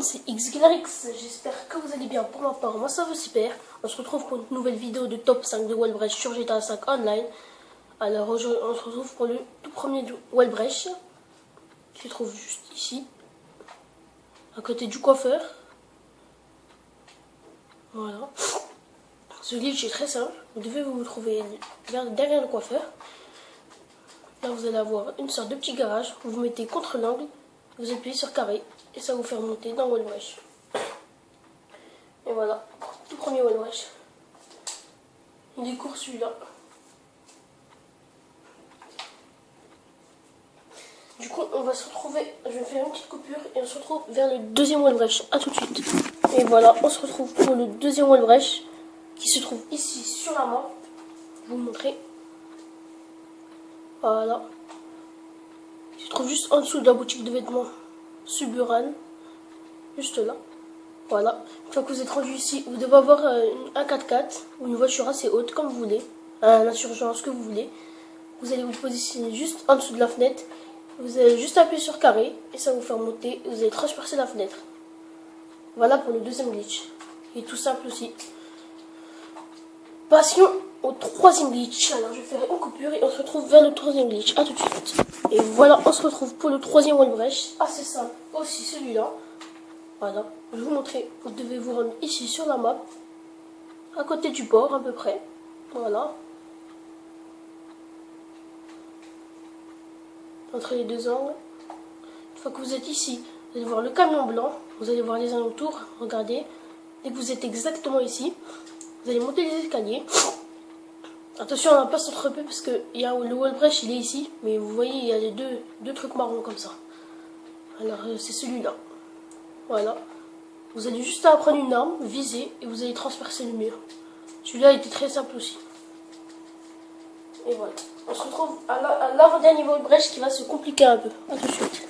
c'est XGlarX, j'espère que vous allez bien. Pour ma part, moi ça va super. On se retrouve pour une nouvelle vidéo de top 5 de Walbrecht sur GTA 5 Online. Alors aujourd'hui, on se retrouve pour le tout premier de Walbrecht, qui se trouve juste ici, à côté du coiffeur. Voilà. Ce glitch est très simple, vous devez vous trouver derrière le coiffeur. Là vous allez avoir une sorte de petit garage, vous vous mettez contre l'angle, vous appuyez sur carré et ça vous fait remonter dans Walbrecht. Et voilà, tout premier Walbrecht. Il est court celui-là. Du coup, on va se retrouver, je vais faire une petite coupure et on se retrouve vers le deuxième Walbrecht. A tout de suite. Et voilà, on se retrouve pour le deuxième Walbrecht qui se trouve ici sur la map. Je vais vous montrer. Voilà. Il se trouve juste en dessous de la boutique de vêtements Suburan. Juste là. Voilà. Une fois que vous êtes rendu ici, vous devez avoir un 4x4 ou une voiture assez haute, comme vous voulez. Un insurgent, ce que vous voulez. Vous allez vous positionner juste en dessous de la fenêtre. Vous allez juste appuyer sur carré et ça va vous faire monter. Vous allez transpercer la fenêtre. Voilà pour le deuxième glitch. Il est tout simple aussi. Passons au troisième glitch. Alors je vais faire une coupure et on se retrouve vers le troisième glitch. A tout de suite. Et voilà, on se retrouve pour le troisième Walbrecht. Assez simple aussi celui-là. Voilà, je vais vous montrer. Vous devez vous rendre ici sur la map, à côté du port à peu près. Voilà. Entre les deux angles. Une fois que vous êtes ici, vous allez voir le camion blanc. Vous allez voir les alentours. Regardez. Dès que vous êtes exactement ici, vous allez monter les escaliers. Attention à ne pas s'entreper parce que le Walbrecht il est ici. Mais vous voyez, il y a les deux trucs marrons comme ça. Alors c'est celui-là. Voilà. Vous allez juste prendre une arme, viser et vous allez transpercer le mur. Celui-là était très simple aussi. Et voilà. On se retrouve à l'avant-dernier Walbrecht qui va se compliquer un peu. A tout de suite.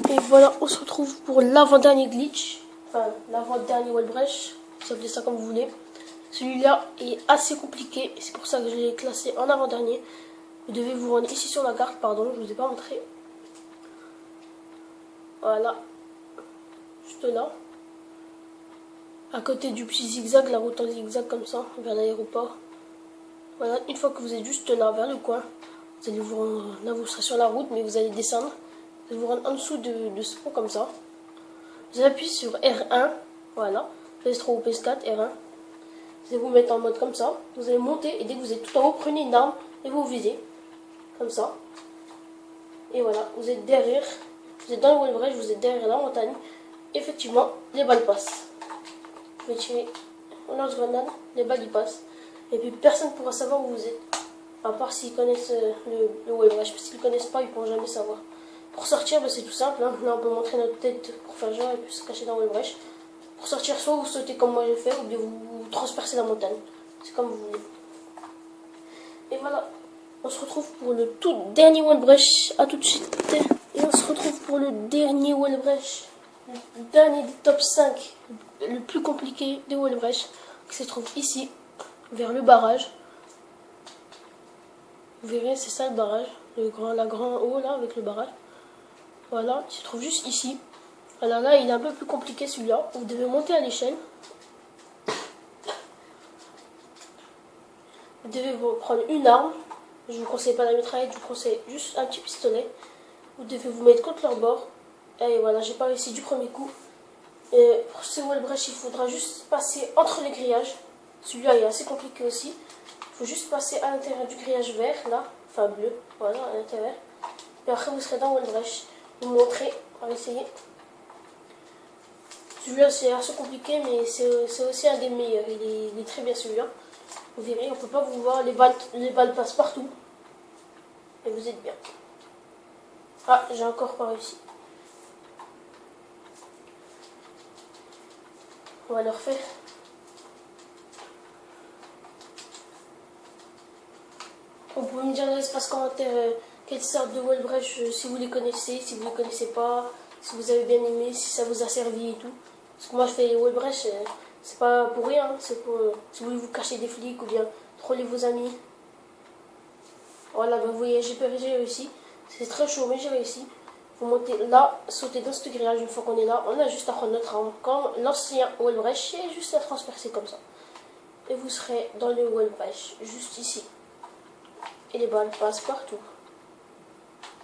Et voilà, on se retrouve pour l'avant-dernier glitch. Enfin, l'avant-dernier Walbrecht. Vous appelez ça comme vous voulez. Celui-là est assez compliqué. C'est pour ça que je l'ai classé en avant-dernier. Vous devez vous rendre ici sur la carte. Pardon, je ne vous ai pas montré. Voilà. Juste là. À côté du petit zigzag, la route en zigzag comme ça, vers l'aéroport. Voilà, une fois que vous êtes juste là, vers le coin, vous allez vous rendre, là vous serez sur la route, mais vous allez descendre. Vous allez vous rendre en dessous de ce pont comme ça. Vous allez appuyer sur R1, voilà, PS3 ou PS4, R1. Vous allez vous mettre en mode comme ça. Vous allez monter et dès que vous êtes tout en haut, prenez une arme et vous visez. Comme ça. Et voilà, vous êtes derrière, vous êtes dans le Walbrecht, vous êtes derrière la montagne. Effectivement, les balles passent. Vous pouvez tirer un lance-grenade, les balles y passent. Et puis personne ne pourra savoir où vous êtes. À part s'ils connaissent le Walbrecht. S'ils ne connaissent pas, ils ne pourront jamais savoir. Pour sortir, bah, c'est tout simple. Hein. Là, on peut montrer notre tête pour faire genre et puis se cacher dans le Walbrecht. Pour sortir, soit vous sautez comme moi j'ai fait, ou bien vous transpercez la montagne. C'est comme vous voulez. Et voilà. On se retrouve pour le tout dernier Walbrecht. A tout de suite. Et on se retrouve pour le dernier Walbrecht. Le dernier des top 5. Le plus compliqué des Walbrecht. Qui se trouve ici. Vers le barrage. Vous verrez, c'est ça le barrage. La grand haut là avec le barrage. Voilà, il se trouve juste ici. Alors là, il est un peu plus compliqué celui-là. Vous devez monter à l'échelle. Vous devez vous prendre une arme. Je ne vous conseille pas la mitraillette, je vous conseille juste un petit pistolet. Vous devez vous mettre contre leur bord. Et voilà, j'ai pas réussi du premier coup. Et pour ce Walbrecht, il faudra juste passer entre les grillages. Celui-là est assez compliqué aussi. Il faut juste passer à l'intérieur du grillage vert, là, enfin bleu, voilà, à l'intérieur. Et après, vous serez dans Walbrecht. Je vais vous montrer, on va essayer. Celui-là, c'est assez compliqué, mais c'est aussi un des meilleurs. Il est très bien celui-là. Vous verrez, on ne peut pas vous voir, les balles passent partout. Et vous êtes bien. Ah, j'ai encore pas réussi. On va le refaire. Vous pouvez me dire dans l'espace commentaire quelle sorte de Walbrecht, si vous les connaissez, si vous ne les connaissez pas, si vous avez bien aimé, si ça vous a servi et tout. Parce que moi je fais les Walbrecht, c'est pas pour rien, c'est pour si vous voulez vous cacher des flics ou bien troller vos amis. Voilà, bah, vous voyez, j'ai réussi. C'est très chaud, mais j'ai réussi. Vous montez là, sautez dans ce grillage. Une fois qu'on est là, on a juste à prendre notre arme comme l'ancien wall rush et juste à transpercer comme ça. Et vous serez dans le wall rush, juste ici. Et les balles passent partout.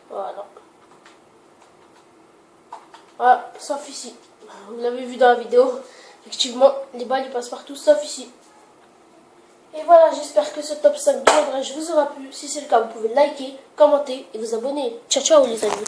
Voilà. Voilà, sauf ici. Vous l'avez vu dans la vidéo. Effectivement, les balles ils passent partout, sauf ici. Et voilà, j'espère que ce top 5 de wall rush vous aura plu. Si c'est le cas, vous pouvez liker, commenter et vous abonner. Ciao, ciao les amis.